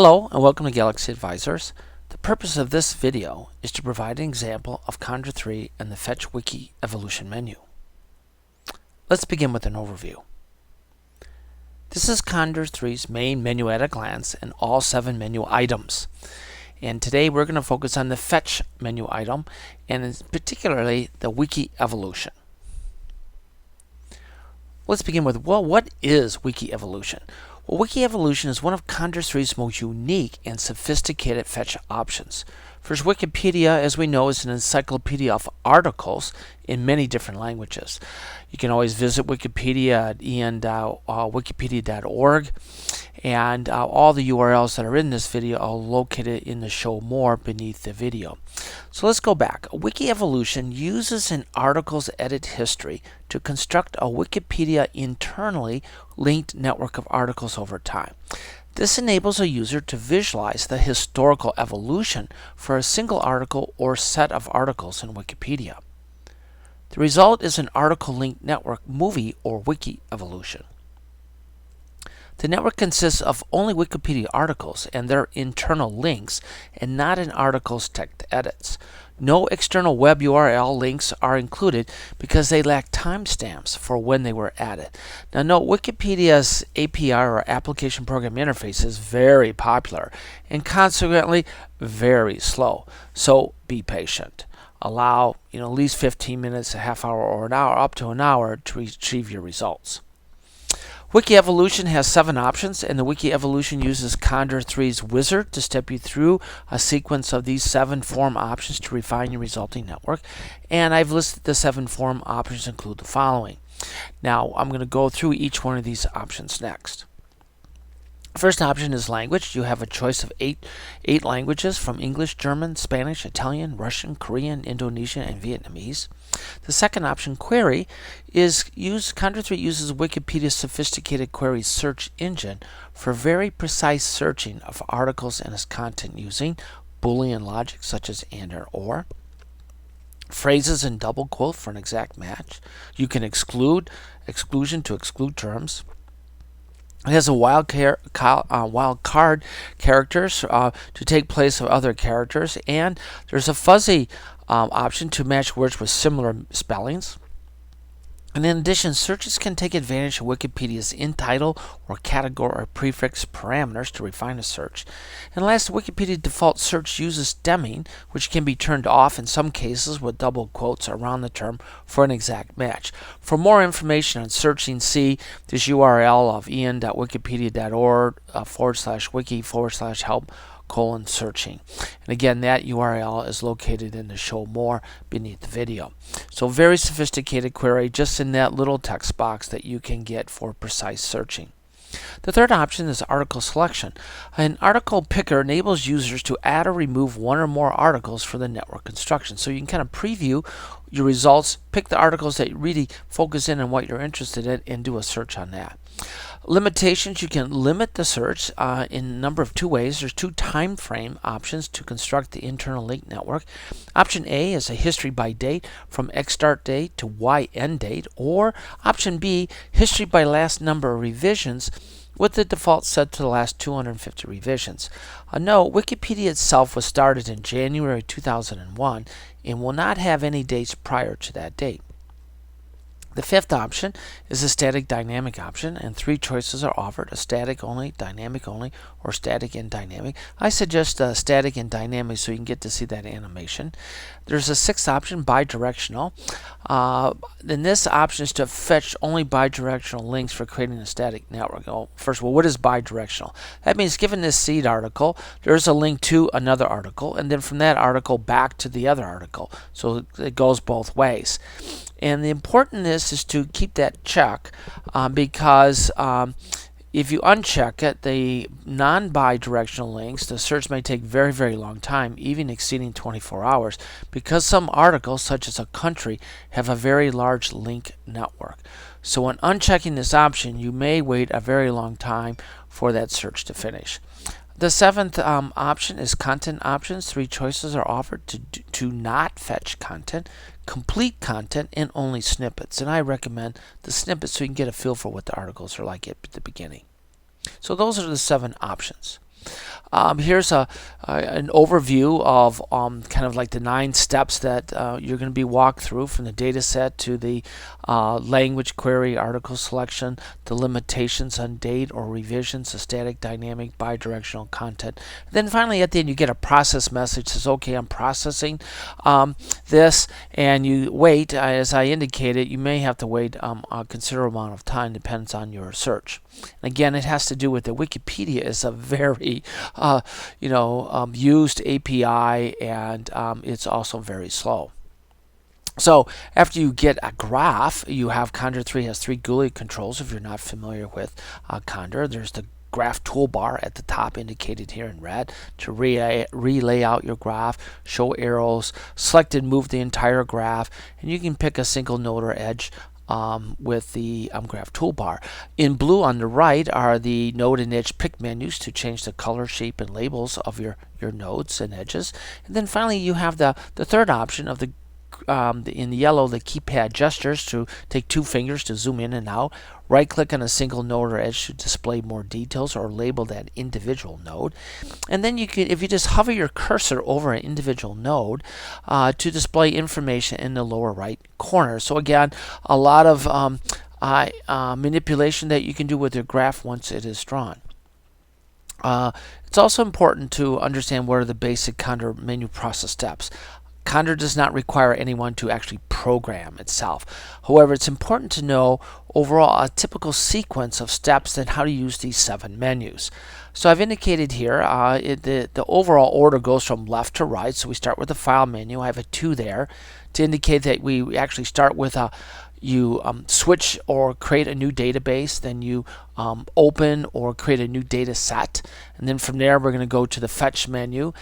Hello and welcome to Galaxy Advisors. The purpose of this video is to provide an example of Condor 3 and the Fetch Wiki Evolution Menu. Let's begin with an overview. This is Condor 3's main menu at a glance and all 7 menu items. And today we're going to focus on the Fetch menu item and particularly the Wiki Evolution. Let's begin with, what is Wiki Evolution? Well, Wiki Evolution is one of Condor 3's most unique and sophisticated fetch options. First, Wikipedia, as we know, is an encyclopedia of articles in many different languages. You can always visit Wikipedia at wikipedia.org, and all the URLs that are in this video are located in the Show More beneath the video. So let's go back. Wiki Evolution uses an article's edit history to construct a Wikipedia internally linked network of articles over time. This enables a user to visualize the historical evolution for a single article or set of articles in Wikipedia. The result is an article linked network movie or Wiki Evolution. The network consists of only Wikipedia articles and their internal links, and not an article's text edits. No external web URL links are included because they lack timestamps for when they were added. Now note, Wikipedia's API or Application Program Interface is very popular and consequently very slow. So be patient. Allow at least 15 minutes, a half hour, or an hour, up to an hour to retrieve your results. Wiki Evolution has 7 options, and the Wiki Evolution uses Condor 3's wizard to step you through a sequence of these 7 form options to refine your resulting network. And I've listed the 7 form options include the following. Now I'm going to go through each one of these options next. First option is language. You have a choice of eight languages from English, German, Spanish, Italian, Russian, Korean, Indonesian, and Vietnamese. The second option, query, is Condor 3 uses Wikipedia's sophisticated query search engine for very precise searching of articles and its content using Boolean logic such as and or, phrases and double quote for an exact match. You can exclusion to exclude terms. It has a wild card characters to take place of other characters, and there's a fuzzy option to match words with similar spellings. And in addition, searches can take advantage of Wikipedia's in title or category or prefix parameters to refine a search. And last, Wikipedia default search uses stemming, which can be turned off in some cases with double quotes around the term for an exact match. For more information on searching, see this URL of en.wikipedia.org/wiki/help:/searching. And again, that URL is located in the Show More beneath the video. So very sophisticated query just in that little text box that you can get for precise searching. The third option is article selection. An article picker enables users to add or remove one or more articles for the network construction. So you can kind of preview your results, pick the articles that really focus in on what you're interested in, and do a search on that. Limitations: you can limit the search in a number of 2 ways. There's 2 time frame options to construct the internal link network. Option A is a history by date from X start date to Y end date, or option B, history by last number of revisions with the default set to the last 250 revisions. Note, Wikipedia itself was started in January 2001 and will not have any dates prior to that date. The fifth option is a static dynamic option, and 3 choices are offered: a static only, dynamic only, or static and dynamic. I suggest static and dynamic so you can get to see that animation. There's a 6th option, bidirectional. Then this option is to fetch only bidirectional links for creating a static network. First of all, what is bidirectional? That means given this seed article, there's a link to another article, and then from that article back to the other article. So it goes both ways. And the importantness is to keep that check because if you uncheck it, the non-bidirectional links, the search may take very, very long time, even exceeding 24 hours, because some articles, such as a country, have a very large link network. So when unchecking this option, you may wait a very long time for that search to finish. The 7th option is content options. 3 choices are offered to not fetch content, complete content, and only snippets. And I recommend the snippets so you can get a feel for what the articles are like at the beginning. So those are the 7 options. Here's an overview of kind of like the 9 steps that you're going to be walked through, from the data set to the language query, article selection, the limitations on date or revisions, the static, dynamic, bidirectional content. Then finally at the end you get a process message that says, okay, I'm processing this, and you wait. As I indicated, you may have to wait a considerable amount of time, depends on your search. And again, it has to do with that Wikipedia is a very used API, and it's also very slow. So after you get a graph, you have Condor 3 has 3 GUI controls. If you're not familiar with Condor, there's the graph toolbar at the top, indicated here in red, to relay out your graph, show arrows, select and move the entire graph, and you can pick a single node or edge with the graph toolbar. In blue on the right are the node and edge pick menus to change the color, shape, and labels of your nodes and edges. And then finally you have the third option of the in the yellow, the keypad gestures to take 2 fingers to zoom in and out. Right click on a single node or edge to display more details or label that individual node. And then you can, if you just hover your cursor over an individual node, to display information in the lower right corner. So again, a lot of manipulation that you can do with your graph once it is drawn. It's also important to understand what are the basic Condor menu process steps. Condor does not require anyone to actually program itself. However, it's important to know overall a typical sequence of steps and how to use these 7 menus. So I've indicated here the overall order goes from left to right. So we start with the file menu. I have a 2 there to indicate that we actually start with you switch or create a new database, then you open or create a new data set, and then from there we're going to go to the fetch menu,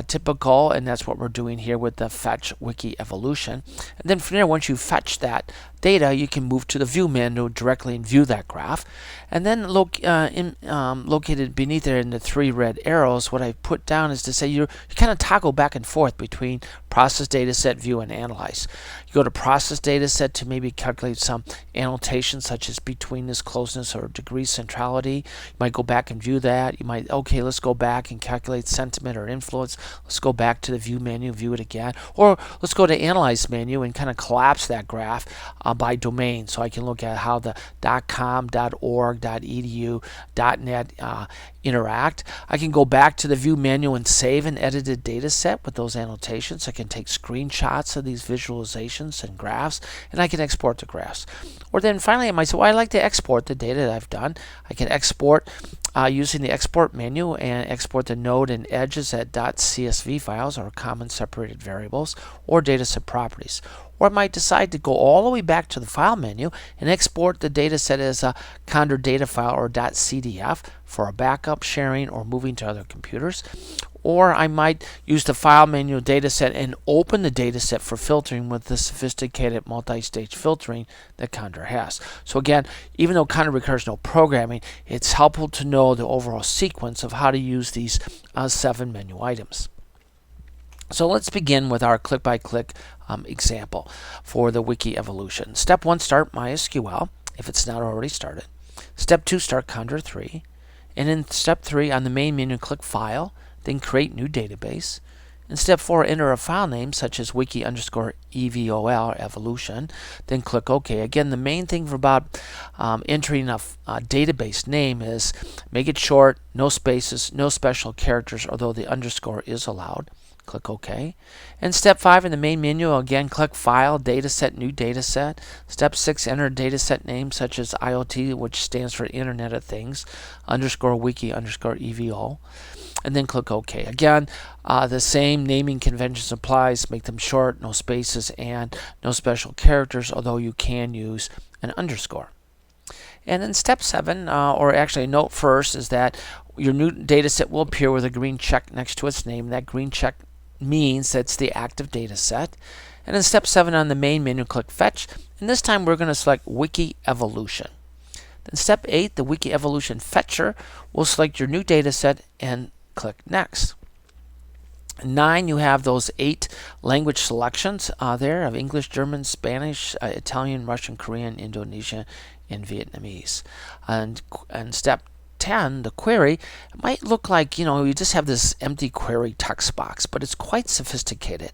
typical, and that's what we're doing here with the Fetch Wiki Evolution. And then from there, once you fetch that data, you can move to the view menu directly and view that graph. And then located beneath there in the 3 red arrows, what I put down is to say you kind of toggle back and forth between process data set, view, and analyze. You go to process data set to maybe calculate some annotations such as betweenness, closeness, or degree centrality. You might go back and view that. You might, okay, let's go back and calculate sentiment or influence. Let's go back to the view menu, view it again. Or let's go to analyze menu and kind of collapse that graph by domain. So I can look at how the .com, .org, .edu, .net interact. I can go back to the view menu and save an edited data set with those annotations. I can take screenshots of these visualizations and graphs, and I can export the graphs. Or then finally I might say, well, I like to export the data that I've done. I can export using the export menu and export the node and edges at .csv files, or common separated variables, or data set properties. Or I might decide to go all the way back to the file menu and export the data set as a Condor data file or .cdf for a backup, sharing, or moving to other computers. Or I might use the file menu data set and open the data set for filtering with the sophisticated multi-stage filtering that Condor has. So again, even though Condor requires no programming, it's helpful to know the overall sequence of how to use these 7 menu items. So let's begin with our click-by-click example for the Wiki Evolution. Step 1, start MySQL if it's not already started. Step 2, start Condor 3. And in step 3, on the main menu, click File, then create new database. In step 4, enter a file name such as wiki_evol evolution, then click OK. Again, the main thing about entering a database name is make it short, no spaces, no special characters, although the underscore is allowed. Click OK. And step 5 in the main menu, again click File, Dataset, New Dataset. Step 6, enter a dataset name such as IoT, which stands for Internet of Things, _wiki_evol. And then click OK. Again, the same naming conventions applies. Make them short, no spaces, and no special characters, although you can use an underscore. And then step 7, or actually note first, is that your new data set will appear with a green check next to its name. That green check means that's the active data set. And in step 7 on the main menu, click Fetch. And this time we're going to select Wiki Evolution. Then step 8, the Wiki Evolution Fetcher will select your new data set and click Next. 9, you have those 8 language selections there of English, German, Spanish, Italian, Russian, Korean, Indonesian, and Vietnamese. And step 10, the query, it might look like, you just have this empty query text box, but it's quite sophisticated.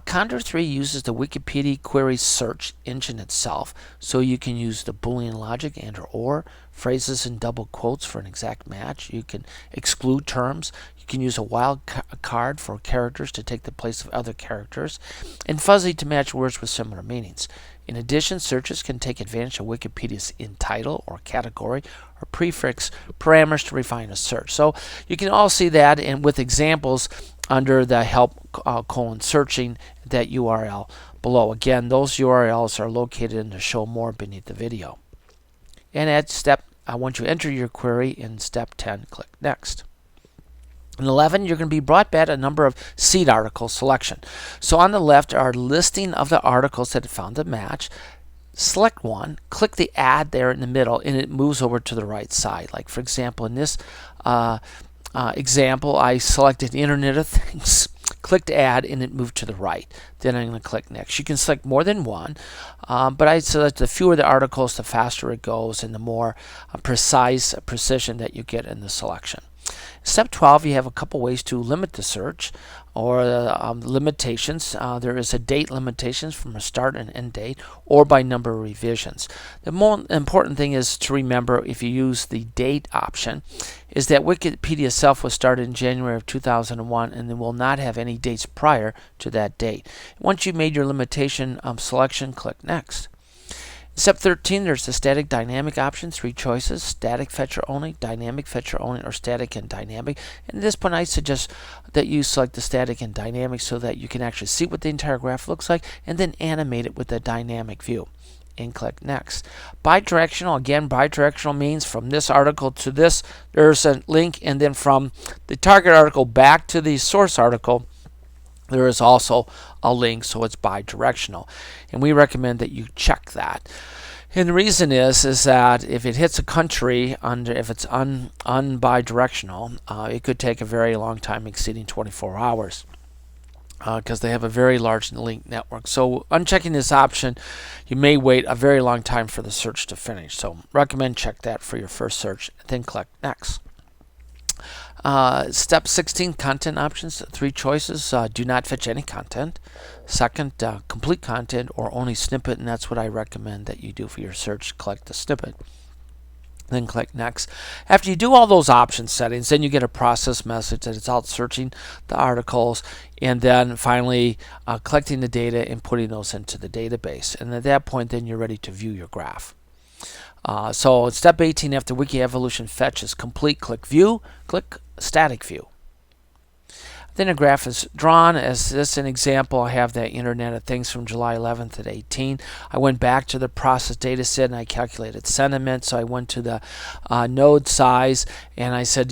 Condor 3 uses the Wikipedia query search engine itself, so you can use the Boolean logic and or phrases in double quotes for an exact match. You can exclude terms. You can use a wild card for characters to take the place of other characters, and fuzzy to match words with similar meanings. In addition, searches can take advantage of Wikipedia's in title or category or prefix parameters to refine a search. So you can all see that and with examples under the help searching that URL below. Again, those URLs are located in the show more beneath the video. And at step, once you enter your query in step 10, click next. In 11, you're going to be brought back a number of seed article selection. So on the left are a listing of the articles that found a match. Select one, click the add there in the middle, and it moves over to the right side. Like for example, in this example, I selected Internet of Things, clicked add, and it moved to the right. Then I'm going to click next. You can select more than one, but I select the fewer the articles, the faster it goes, and the more precision that you get in the selection. Step 12, you have a couple ways to limit the search or limitations. There is a date limitations from a start and end date or by number of revisions. The more important thing is to remember if you use the date option is that Wikipedia itself was started in January of 2001 and it will not have any dates prior to that date. Once you've made your limitation selection, click next. Step 13, there's the static dynamic option, 3 choices, static fetcher only, dynamic fetcher only, or static and dynamic. And at this point I suggest that you select the static and dynamic so that you can actually see what the entire graph looks like and then animate it with the dynamic view. And click next. Bidirectional, again, bidirectional means from this article to this, there's a link, and then from the target article back to the source article, there is also a link, so it's bidirectional. And we recommend that you check that. And the reason is that if it hits a country, if it's unbidirectional, it could take a very long time, exceeding 24 hours. Because they have a very large link network. So unchecking this option, you may wait a very long time for the search to finish. So recommend check that for your first search, then click next. Step 16, content options, 3 choices. Do not fetch any content. Second, complete content or only snippet, and that's what I recommend that you do for your search. Click the snippet. Then click next. After you do all those option settings, then you get a process message that it's out searching the articles and then finally collecting the data and putting those into the database. And at that point, then you're ready to view your graph. So step 18, after Wiki Evolution Fetch is complete, click View, click Static View. Then a graph is drawn. As this an example, I have the Internet of Things from July 11th to 18. I went back to the process data set and I calculated sentiment. So I went to the node size and I said,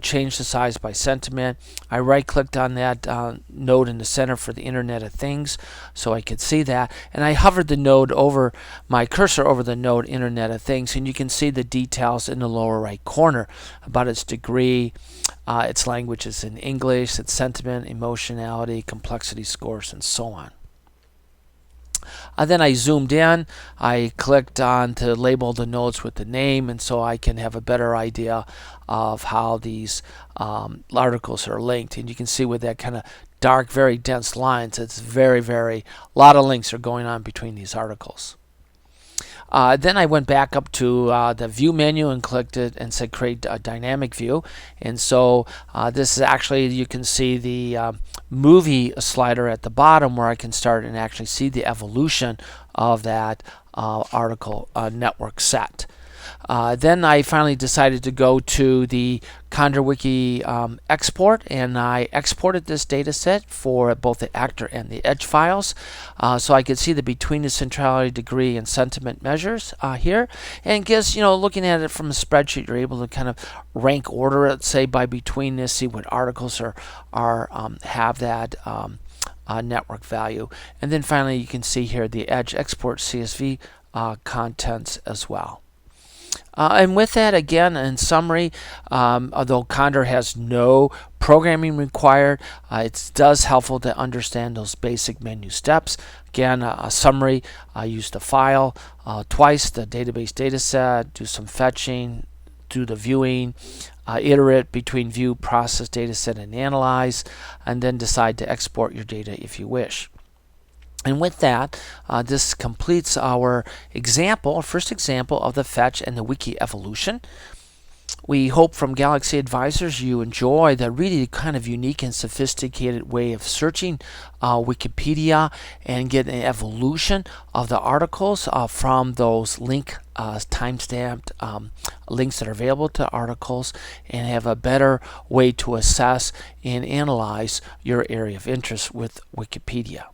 change the size by sentiment. I right-clicked on that node in the center for the Internet of Things so I could see that. And I hovered the node over, my cursor over the node Internet of Things, and you can see the details in the lower right corner about its degree, its language is in English, its sentiment, emotionality, complexity scores, and so on. Then I zoomed in. I clicked on to label the nodes with the name, and so I can have a better idea of how these articles are linked. And you can see with that kind of dark, very dense lines, it's a lot of links are going on between these articles. Then I went back up to the View menu and clicked it and said Create a Dynamic View. And so this is actually, you can see the movie slider at the bottom where I can start and actually see the evolution of that article network set. Then I finally decided to go to the Condor Wiki export, and I exported this data set for both the actor and the edge files, so I could see the between the centrality, degree, and sentiment measures here. And gives, looking at it from a spreadsheet, you're able to kind of rank order it, say by betweenness, see what articles have that network value. And then finally, you can see here the edge export CSV contents as well. And with that, again, in summary, although Condor has no programming required, it does helpful to understand those basic menu steps. Again, a summary, use the file twice, the database data set, do some fetching, do the viewing, iterate between view, process, dataset, and analyze, and then decide to export your data if you wish. And with that, this completes our example, first example of the fetch and the wiki evolution. We hope from Galaxy Advisors you enjoy the really kind of unique and sophisticated way of searching Wikipedia and get an evolution of the articles from those timestamped links that are available to articles, and have a better way to assess and analyze your area of interest with Wikipedia.